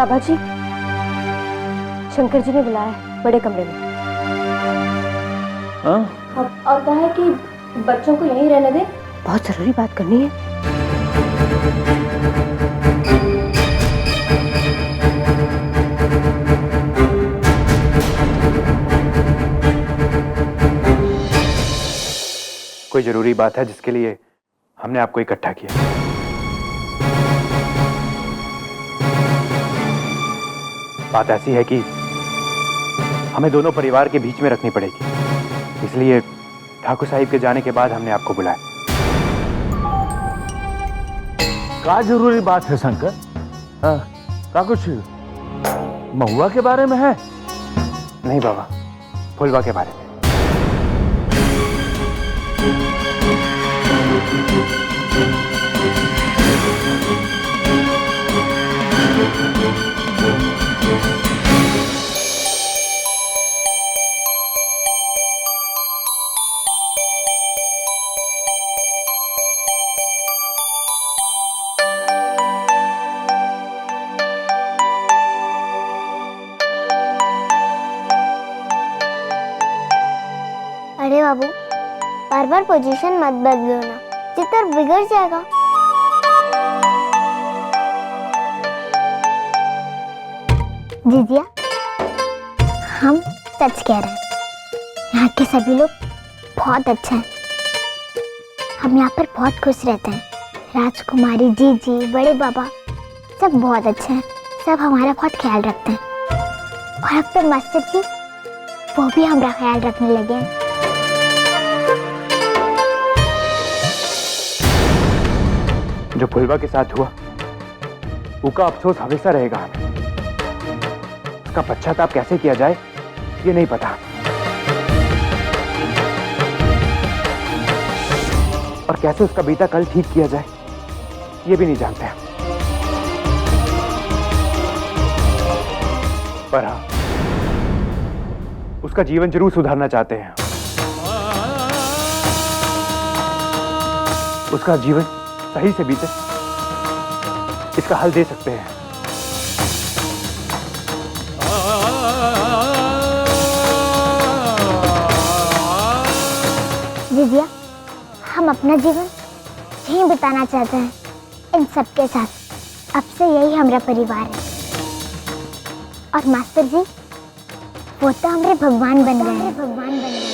बाबा जी, शंकर जी ने बुलाया है बड़े कमरे में। हाँ? और कहा है कि बच्चों को यहीं रहने दें, बहुत जरूरी बात करनी है। कोई जरूरी बात है जिसके लिए हमने आपको इकट्ठा किया। बात ऐसी है कि हमें दोनों परिवार के बीच में रखनी पड़ेगी, इसलिए ठाकुर साहिब के जाने के बाद हमने आपको बुलाया। क्या जरूरी बात है शंकर? क्या कुछ महुआ के बारे में है? नहीं बाबा, फुलवा के बारे में। अरे बाबू, बार बार पोजीशन मत बदलो ना, चित्र बिगड़ जाएगा। जीजिया, हम सच कह रहे हैं, यहाँ के सभी लोग बहुत अच्छे हैं। हम यहाँ पर बहुत खुश रहते हैं। राजकुमारी, जीजी, बड़े बाबा सब बहुत अच्छे हैं। सब हमारा बहुत ख्याल रखते हैं। और अब तो मास्टर जी वो भी हमारा ख्याल रखने लगे हैं। जो फुलवा के साथ हुआ, उसका अफसोस हमेशा रहेगा हमें। उसका पश्चाताप कैसे किया जाए ये नहीं पता, और कैसे उसका बीता कल ठीक किया जाए ये भी नहीं जानते हैं। पर हाँ, उसका जीवन जरूर सुधारना चाहते हैं। उसका जीवन सही से बीते, इसका हल दे सकते हैं। जीजिया, हम अपना जीवन यहीं बिताना चाहते हैं इन सबके साथ। अब से यही हमारा परिवार है। और मास्टर जी वो तो हमारे भगवान बन गए हैं। भगवान बन गए।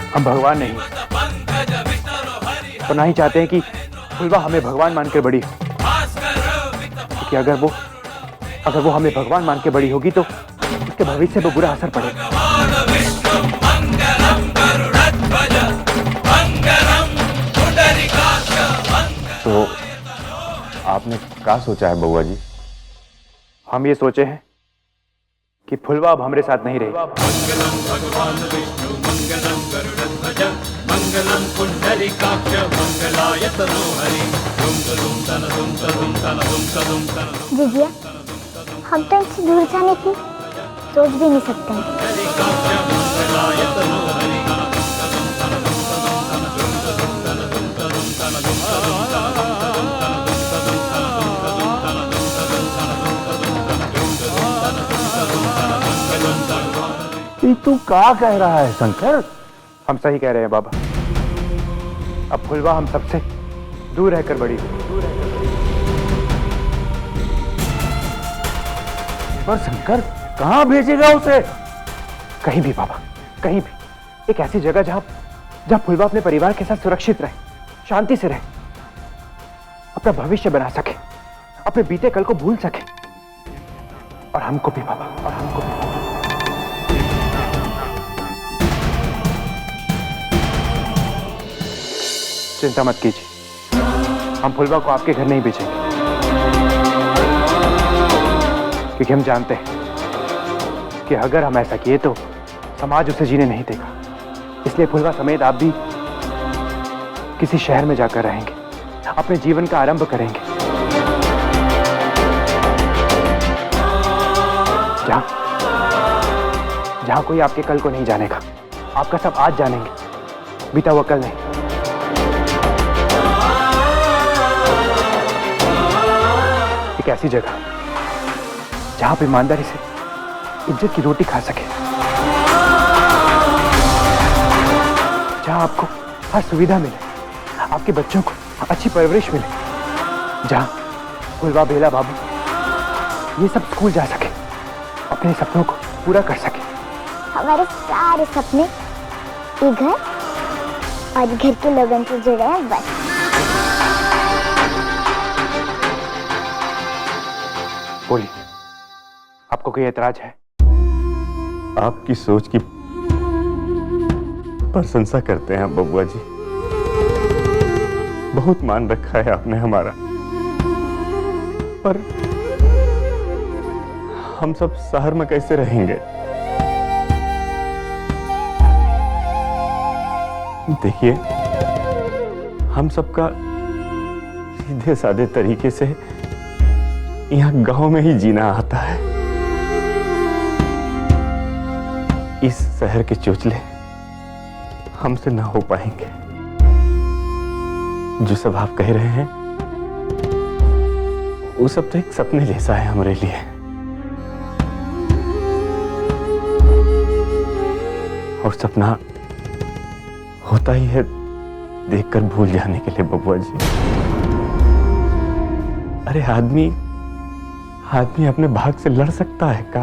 हम भगवान नहीं, तो ना ही चाहते हैं कि फुलवा हमें भगवान मानकर बड़ी हो। क्योंकि अगर वो हमें भगवान मान के बड़ी होगी तो उसके भविष्य पर बुरा असर पड़ेगा। तो आपने क्या सोचा है बउआ जी? हम ये सोचे हैं कि फुलवा अब हमारे साथ नहीं रहेगी। मंगलम भगवान विष्णु मंगलम गरुड़ध्वज मंगलम पुंडरीकाक्ष मंगलाय तनोहरि दुम दुम तन दुम तन तन दुम तन। जीजिया, हम तो इनसे दूर जाने की सोच भी नहीं सकते हैं। मंगलाय तनोहरि तू क्या कह रहा है शंकर? हम सही कह रहे हैं बाबा। अब फुलवा हम सबसे दूर रहकर बड़ी हुई। पर शंकर कहाँ भेजेगा उसे? कहीं भी बाबा, कहीं भी। एक ऐसी जगह जहां फुलवा अपने परिवार के साथ सुरक्षित रहे, शांति से रहे, अपना भविष्य बना सके, अपने बीते कल को भूल सके। और हमको भी बाबा, और हमको भी। चिंता मत कीजिए, हम फुलवा को आपके घर नहीं भेजेंगे, क्योंकि हम जानते हैं कि अगर हम ऐसा किए तो समाज उसे जीने नहीं देगा। इसलिए फुलवा समेत आप भी किसी शहर में जाकर रहेंगे, अपने जीवन का आरंभ करेंगे, जहां कोई आपके कल को नहीं जानेगा। आपका सब आज जानेंगे, बीता हुआ कल नहीं। एक ऐसी जगह जहां आप ईमानदारी से इज्जत की रोटी खा सके, जहां आपको हर सुविधा मिले, आपके बच्चों को अच्छी परवरिश मिले, जहां फुलवा, बेला, बाबू ये सब स्कूल जा सके, अपने सपनों को पूरा कर सके। हमारे सारे सपने ये घर और घर के लोगों से जुड़े हैं बस। बोलिए, आपको कोई एतराज है? आपकी सोच की प्रशंसा करते हैं बबुआ जी। बहुत मान रखा है आपने हमारा, पर हम सब शहर में कैसे रहेंगे? देखिए, हम सबका सीधे साधे तरीके से यहाँ गांव में ही जीना आता है। इस शहर के चोचले हमसे ना हो पाएंगे। जो सब आप कह रहे हैं वो सब तो एक सपने जैसा है हमारे लिए। और सपना होता ही है देखकर भूल जाने के लिए बबुआ जी। अरे आदमी अपने भाग से लड़ सकता है का?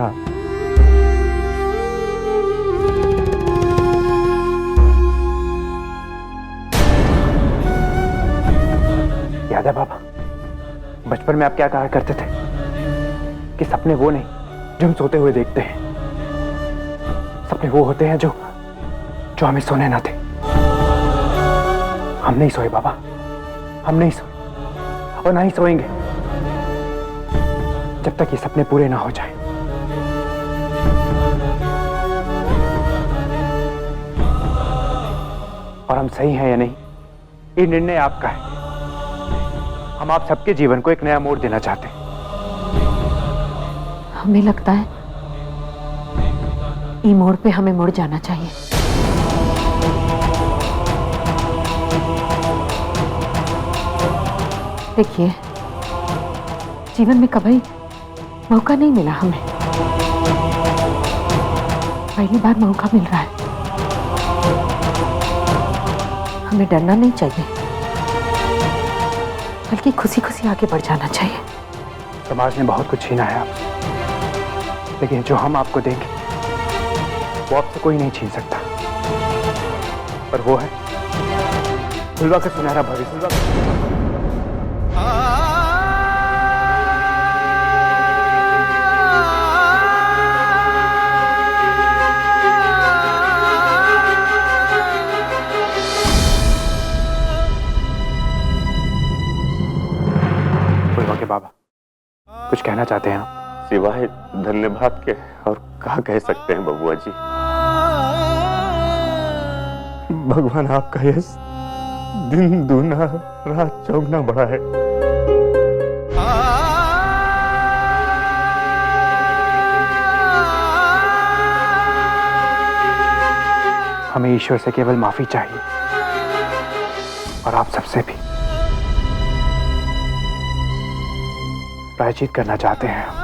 याद है बाबा, बचपन में आप क्या कहा करते थे कि सपने वो नहीं जो हम सोते हुए देखते हैं, सपने वो होते हैं जो हमें सोने ना थे। हम नहीं सोए बाबा, हम नहीं सोए और ना ही सोएंगे जब तक ये सपने पूरे ना हो जाएं। और हम सही हैं या नहीं, ये निर्णय आपका है। हम आप सबके जीवन को एक नया मोड़ देना चाहते हैं। हमें लगता है ई मोड़ पे हमें मुड़ जाना चाहिए। देखिए, जीवन में कभी मौका नहीं मिला हमें, पहली बार मौका मिल रहा है। हमें डरना नहीं चाहिए, बल्कि खुशी खुशी आगे बढ़ जाना चाहिए। समाज ने बहुत कुछ छीना है आपसे, लेकिन जो हम आपको देंगे वो आपसे कोई नहीं छीन सकता। और वो है फुलवा का सुनहरा भविष्य। फुलवा के बाबा कुछ कहना चाहते हैं आप? सिवाय धन्यवाद के और क्या कह सकते हैं बबुआ जी। भगवान आपका यश दिन दूना रात चौगुना बड़ा है। हमें ईश्वर से केवल माफी चाहिए और आप सबसे भी प्रायश्चित करना चाहते हैं।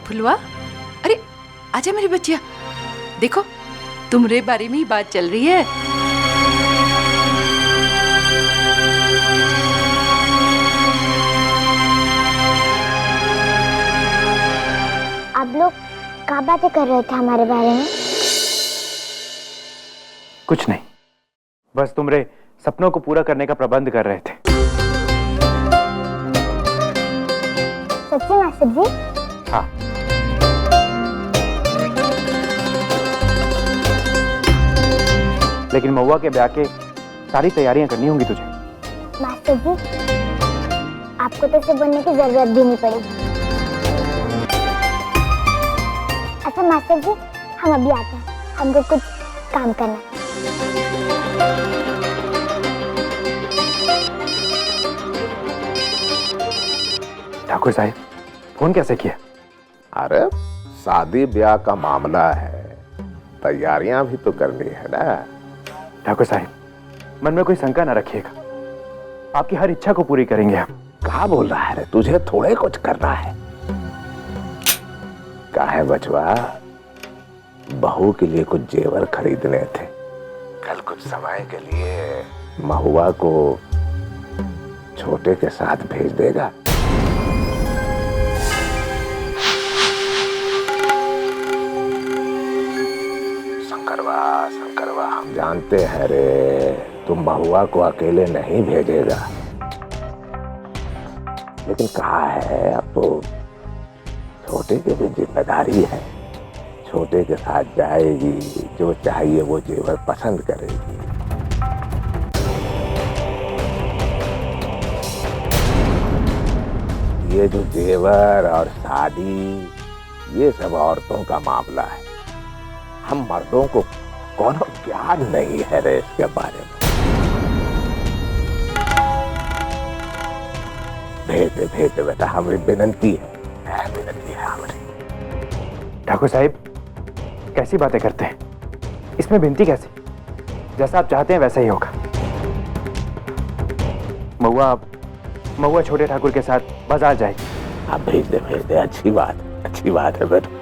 फुलवा, अरे आजा मेरी बच्चिया, देखो तुम्हारे बारे में ही बात चल रही है। आप लोग क्या बातें कर रहे थे हमारे बारे में? कुछ नहीं, बस तुम्हारे सपनों को पूरा करने का प्रबंध कर रहे थे। सच्ची मास्टर जी? हाँ। लेकिन महुआ के ब्याह के सारी तैयारियां करनी होंगी तुझे। मास्टर जी, आपको तो इसे बनने की जरूरत भी नहीं पड़ेगी। अच्छा मास्टर जी, हम अभी आते हैं, हमको कुछ काम करना है। ठाकुर साहब, फोन कैसे किया? अरे शादी ब्याह का मामला है, तैयारियां भी तो करनी है ना। ठाकुर साहब, मन में कोई शंका ना रखिएगा, आपकी हर इच्छा को पूरी करेंगे हम। कहा बोल रहा है रे, तुझे थोड़े कुछ करना है। काहे बचवा, बहू के लिए कुछ जेवर खरीदने थे, कल कुछ समय के लिए महुआ को छोटे के साथ भेज देगा। शंकरवा, हम जानते हैं रे, तुम महुआ को अकेले नहीं भेजेगा, लेकिन कहा है अब तो छोटे की भी जिम्मेदारी है। छोटे के साथ जाएगी, जो चाहिए वो जेवर पसंद करेगी। ये जो जेवर और शादी, ये सब औरतों का मामला है। हम मर्दों को कोनो ज्ञान नहीं है रे इसके बारे में। भेज दे बेटा, हमारी विनती है, विनती है हमारी। ठाकुर साहब, कैसी बातें करते हैं, इसमें विनती कैसी? जैसा आप चाहते हैं वैसा ही होगा। महुआ छोटे ठाकुर के साथ बाजार जाएगी। आप भेज दे, अच्छी बात है बेटा।